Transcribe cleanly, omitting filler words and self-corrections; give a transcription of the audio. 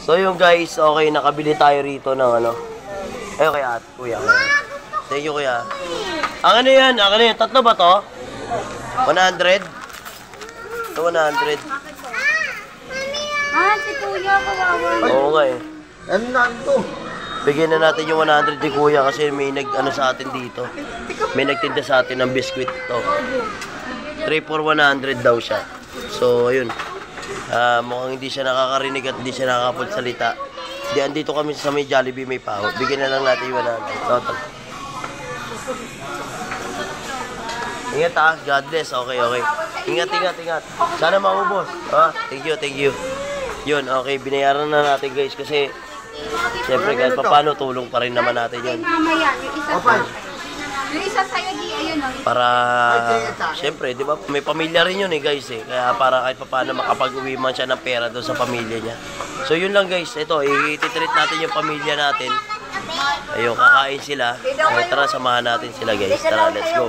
So yung guys, okay, nakabili tayo rito ng ano. Okay, kuya. Thank you, kuya. Ang ano yan? Tatlo ba to? 100? Ito 100. Si kuya, kawawa. Oo nga eh. Ano na ito? Bigyan na natin yung 100 ni kuya kasi may nag-ano sa atin dito. May nagtinda sa atin ng biskwit to. 3 for 100 daw siya. So, ayun. Mukhang hindi siya nakakarinig at hindi siya nakakapagsalita. Di, andito kami sa may Jollibee, may paho. Bigyan na lang natin yung 100. Total. Ingat ha. God bless. Okay. Ingat. Sana maubos. Thank you. Yun, okay. Binayaran na natin guys kasi siyempre kahit paano tulong pa rin naman natin yun. Mamaya, yung isa sa'yo, di, ayun o. Para, siyempre, di ba, may pamilya rin yun guys eh. Kaya para kahit paano makapag-uwi man siya ng pera doon sa pamilya niya. So yun lang guys, ito, i-treat natin yung pamilya natin. Ayun, kakain sila. Tara, samahan natin sila guys. Tara, let's go.